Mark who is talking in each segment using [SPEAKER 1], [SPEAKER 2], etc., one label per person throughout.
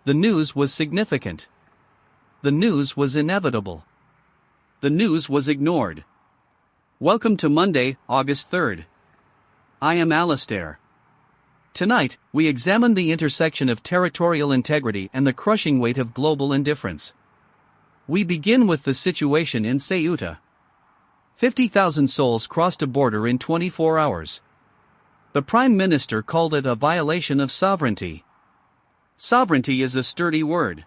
[SPEAKER 1] The news was significant. The news was inevitable. The news was ignored. Welcome to Monday, August 3rd. I am Alistair. Tonight, we examine the intersection of territorial integrity and the crushing weight of global indifference. We begin with the situation in Ceuta. 50,000 souls crossed a border in 24 hours. The Prime Minister called it a violation of sovereignty. Sovereignty is a sturdy word.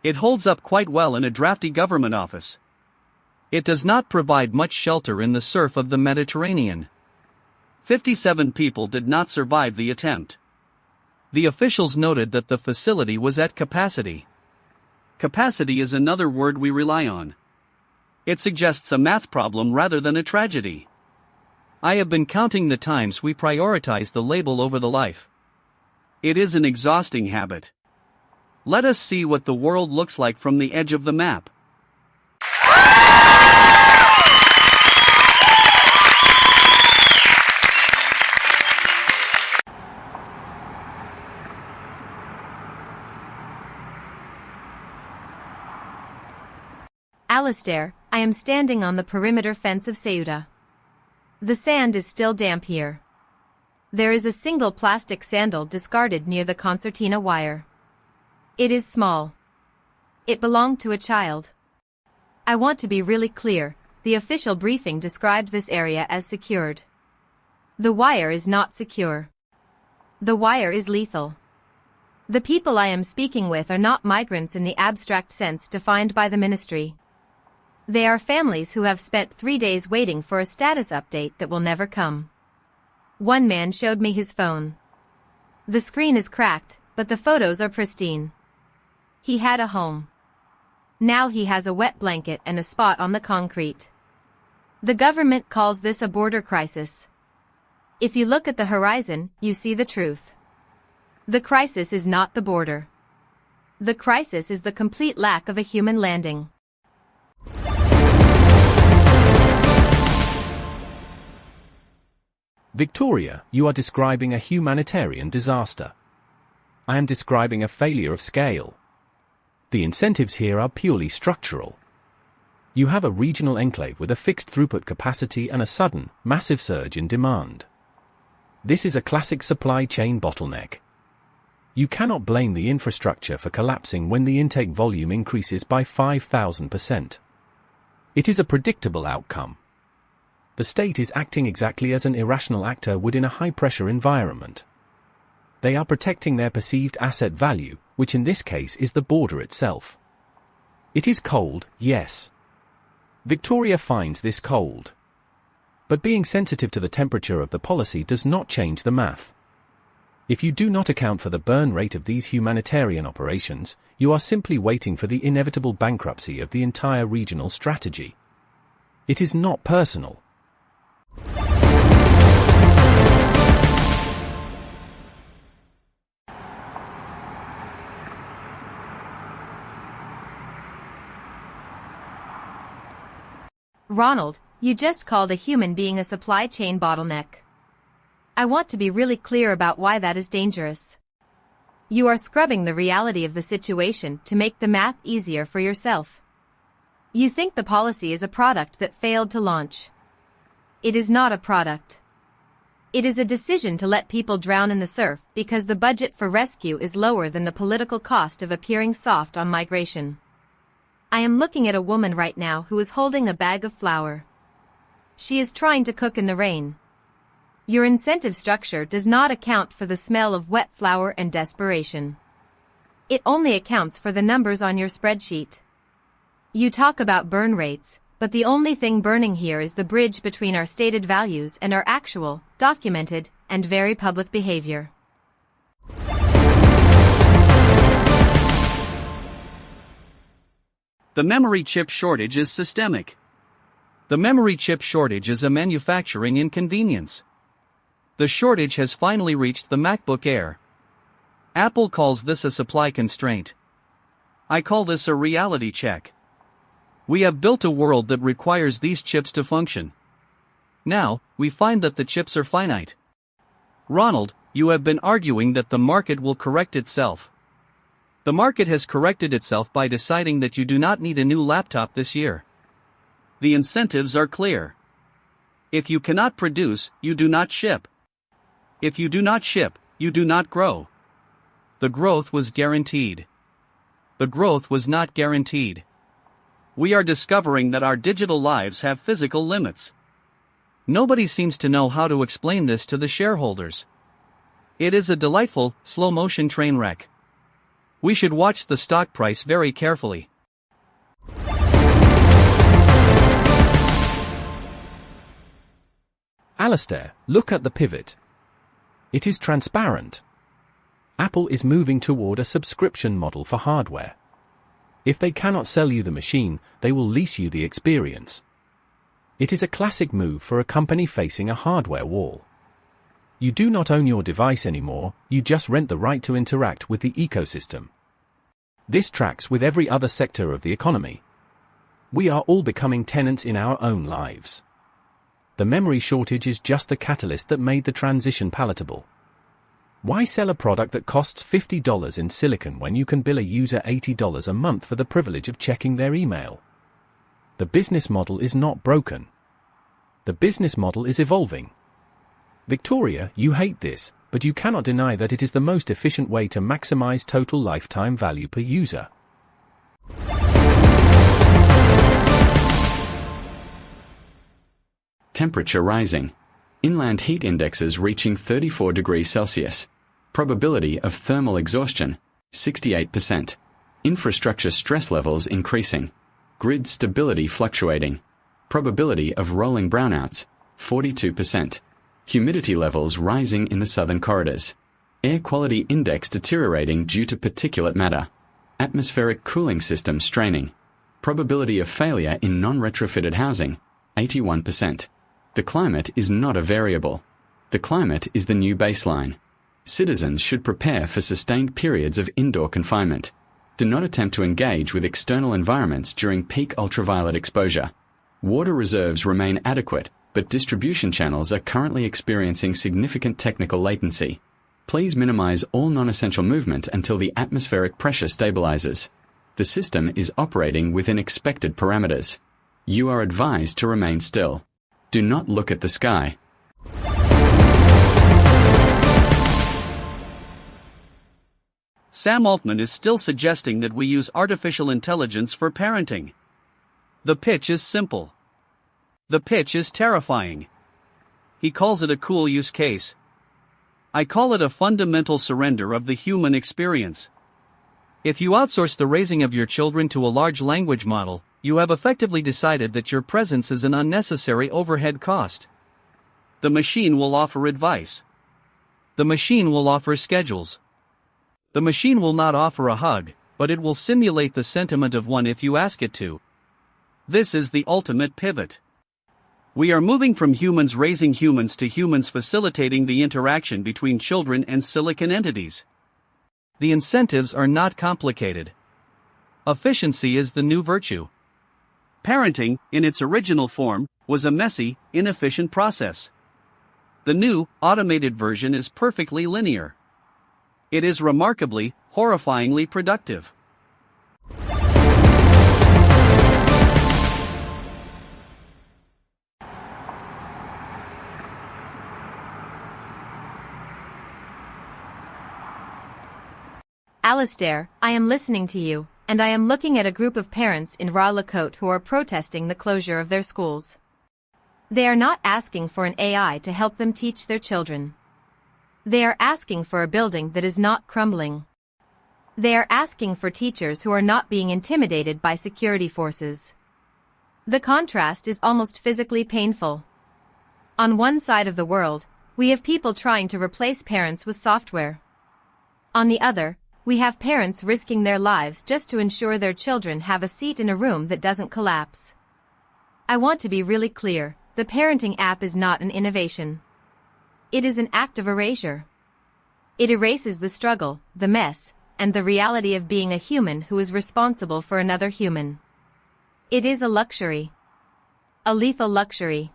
[SPEAKER 1] It holds up quite well in a drafty government office. It does not provide much shelter in the surf of the Mediterranean. 57 people did not survive the attempt. The officials noted that the facility was at capacity. Capacity is another word we rely on. It suggests a math problem rather than a tragedy. I have been counting the times we prioritize the label over the life. It is an exhausting habit. Let us see what the world looks like from the edge of the map.
[SPEAKER 2] Alistair, I am standing on the perimeter fence of Ceuta. The sand is still damp here. There is a single plastic sandal discarded near the concertina wire. It is small. It belonged to a child. I want to be really clear, the official briefing described this area as secured. The wire is not secure. The wire is lethal. The people I am speaking with are not migrants in the abstract sense defined by the ministry. They are families who have spent 3 days waiting for a status update that will never come. One man showed me his phone. The screen is cracked, but the photos are pristine. He had a home. Now he has a wet blanket and a spot on the concrete. The government calls this a border crisis. If you look at the horizon, you see the truth. The crisis is not the border. The crisis is the complete lack of a human landing.
[SPEAKER 3] Victoria, you are describing a humanitarian disaster. I am describing a failure of scale. The incentives here are purely structural. You have a regional enclave with a fixed throughput capacity and a sudden, massive surge in demand. This is a classic supply chain bottleneck. You cannot blame the infrastructure for collapsing when the intake volume increases by 5,000%. It is a predictable outcome. The state is acting exactly as an irrational actor would in a high-pressure environment. They are protecting their perceived asset value, which in this case is the border itself. It is cold, yes. Victoria finds this cold. But being sensitive to the temperature of the policy does not change the math. If you do not account for the burn rate of these humanitarian operations, you are simply waiting for the inevitable bankruptcy of the entire regional strategy. It is not personal.
[SPEAKER 2] Ronald, you just called a human being a supply chain bottleneck. I want to be really clear about why that is dangerous. You are scrubbing the reality of the situation to make the math easier for yourself. You think the policy is a product that failed to launch. It is not a product. It is a decision to let people drown in the surf because the budget for rescue is lower than the political cost of appearing soft on migration. I am looking at a woman right now who is holding a bag of flour. She is trying to cook in the rain. Your incentive structure does not account for the smell of wet flour and desperation. It only accounts for the numbers on your spreadsheet. You talk about burn rates, but the only thing burning here is the bridge between our stated values and our actual, documented, and very public behavior.
[SPEAKER 1] The memory chip shortage is systemic. The memory chip shortage is a manufacturing inconvenience. The shortage has finally reached the MacBook Air. Apple calls this a supply constraint. I call this a reality check. We have built a world that requires these chips to function. Now, we find that the chips are finite. Ronald, you have been arguing that the market will correct itself. The market has corrected itself by deciding that you do not need a new laptop this year. The incentives are clear. If you cannot produce, you do not ship. If you do not ship, you do not grow. The growth was guaranteed. The growth was not guaranteed. We are discovering that our digital lives have physical limits. Nobody seems to know how to explain this to the shareholders. It is a delightful, slow-motion train wreck. We should watch the stock price very carefully.
[SPEAKER 3] Alistair, look at the pivot. It is transparent. Apple is moving toward a subscription model for hardware. If they cannot sell you the machine, they will lease you the experience. It is a classic move for a company facing a hardware wall. You do not own your device anymore, you just rent the right to interact with the ecosystem. This tracks with every other sector of the economy. We are all becoming tenants in our own lives. The memory shortage is just the catalyst that made the transition palatable. Why sell a product that costs $50 in silicon when you can bill a user $80 a month for the privilege of checking their email? The business model is not broken. The business model is evolving. Victoria, you hate this, but you cannot deny that it is the most efficient way to maximize total lifetime value per user.
[SPEAKER 4] Temperature rising. Inland heat indexes reaching 34 degrees Celsius. Probability of thermal exhaustion, 68%. Infrastructure stress levels increasing. Grid stability fluctuating. Probability of rolling brownouts, 42%. Humidity levels rising in the southern corridors. Air quality index deteriorating due to particulate matter. Atmospheric cooling system straining. Probability of failure in non-retrofitted housing, 81%. The climate is not a variable. The climate is the new baseline. Citizens should prepare for sustained periods of indoor confinement. Do not attempt to engage with external environments during peak ultraviolet exposure. Water reserves remain adequate, but distribution channels are currently experiencing significant technical latency. Please minimize all non-essential movement until the atmospheric pressure stabilizes. The system is operating within expected parameters. You are advised to remain still. Do not look at the sky.
[SPEAKER 1] Sam Altman is still suggesting that we use artificial intelligence for parenting. The pitch is simple. The pitch is terrifying. He calls it a cool use case. I call it a fundamental surrender of the human experience. If you outsource the raising of your children to a large language model, you have effectively decided that your presence is an unnecessary overhead cost. The machine will offer advice. The machine will offer schedules. The machine will not offer a hug, but it will simulate the sentiment of one if you ask it to. This is the ultimate pivot. We are moving from humans raising humans to humans facilitating the interaction between children and silicon entities. The incentives are not complicated. Efficiency is the new virtue. Parenting, in its original form, was a messy, inefficient process. The new, automated version is perfectly linear. It is remarkably, horrifyingly productive.
[SPEAKER 2] Alistair, I am listening to you, and I am looking at a group of parents in Ras-le-Côte who are protesting the closure of their schools. They are not asking for an AI to help them teach their children. They are asking for a building that is not crumbling. They are asking for teachers who are not being intimidated by security forces. The contrast is almost physically painful. On one side of the world, we have people trying to replace parents with software. On the other, we have parents risking their lives just to ensure their children have a seat in a room that doesn't collapse. I want to be really clear, the parenting app is not an innovation. It is an act of erasure. It erases the struggle, the mess, and the reality of being a human who is responsible for another human. It is a luxury. A lethal luxury.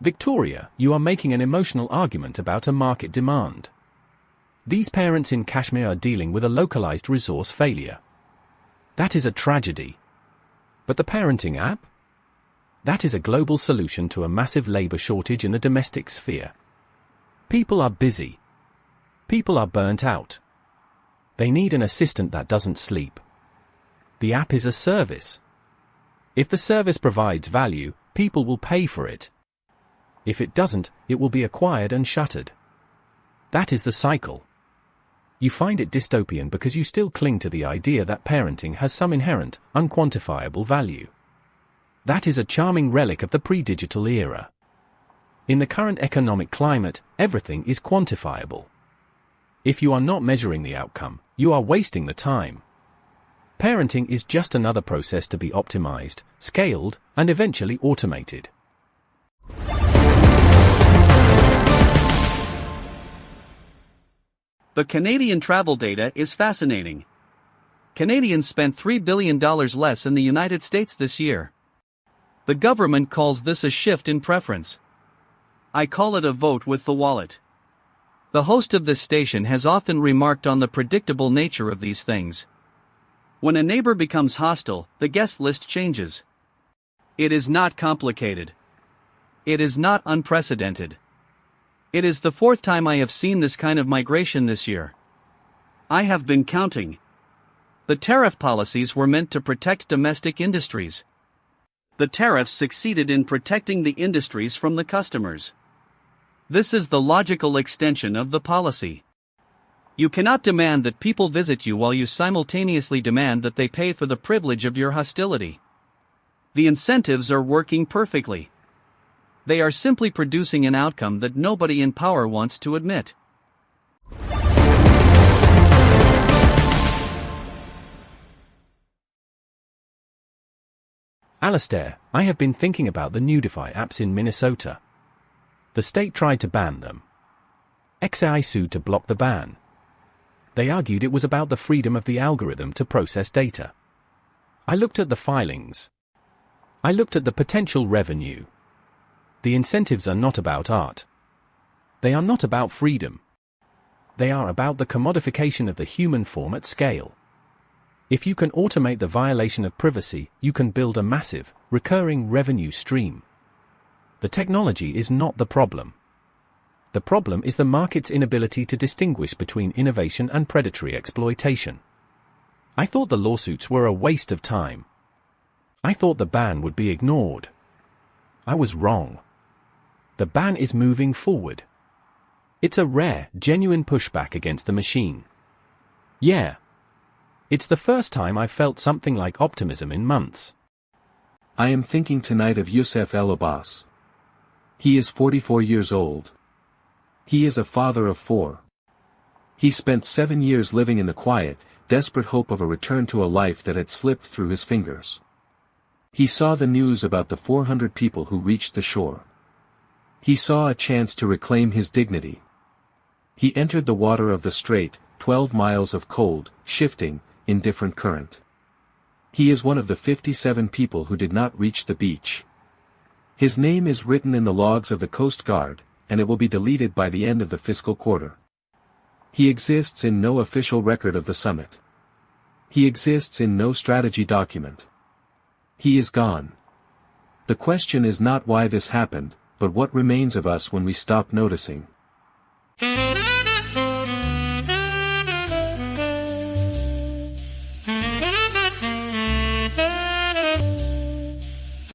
[SPEAKER 3] Victoria, you are making an emotional argument about a market demand. These parents in Kashmir are dealing with a localized resource failure. That is a tragedy. But the parenting app? That is a global solution to a massive labor shortage in the domestic sphere. People are busy. People are burnt out. They need an assistant that doesn't sleep. The app is a service. If the service provides value, people will pay for it. If it doesn't, it will be acquired and shuttered. That is the cycle. You find it dystopian because you still cling to the idea that parenting has some inherent, unquantifiable value. That is a charming relic of the pre-digital era. In the current economic climate, everything is quantifiable. If you are not measuring the outcome, you are wasting the time. Parenting is just another process to be optimized, scaled, and eventually automated.
[SPEAKER 1] The Canadian travel data is fascinating. Canadians spent $3 billion less in the United States this year. The government calls this a shift in preference. I call it a vote with the wallet. The host of this station has often remarked on the predictable nature of these things. When a neighbor becomes hostile, the guest list changes. It is not complicated. It is not unprecedented. It is the fourth time I have seen this kind of migration this year. I have been counting. The tariff policies were meant to protect domestic industries. The tariffs succeeded in protecting the industries from the customers. This is the logical extension of the policy. You cannot demand that people visit you while you simultaneously demand that they pay for the privilege of your hostility. The incentives are working perfectly. They are simply producing an outcome that nobody in power wants to admit.
[SPEAKER 3] Alastair, I have been thinking about the Nudify apps in Minnesota. The state tried to ban them. XAI sued to block the ban. They argued it was about the freedom of the algorithm to process data. I looked at the filings. I looked at the potential revenue. The incentives are not about art. They are not about freedom. They are about the commodification of the human form at scale. If you can automate the violation of privacy, you can build a massive, recurring revenue stream. The technology is not the problem. The problem is the market's inability to distinguish between innovation and predatory exploitation. I thought the lawsuits were a waste of time. I thought the ban would be ignored. I was wrong. The ban is moving forward. It's a rare, genuine pushback against the machine. Yeah. It's the first time I've felt something like optimism in months.
[SPEAKER 5] I am thinking tonight of Youssef El Abbas. He is 44 years old. He is a father of 4. He spent 7 years living in the quiet, desperate hope of a return to a life that had slipped through his fingers. He saw the news about the 400 people who reached the shore. He saw a chance to reclaim his dignity. He entered the water of the strait, 12 miles of cold, shifting, indifferent current. He is one of the 57 people who did not reach the beach. His name is written in the logs of the Coast Guard, and it will be deleted by the end of the fiscal quarter. He exists in no official record of the summit. He exists in no strategy document. He is gone. The question is not why this happened, but what remains of us when we stop noticing.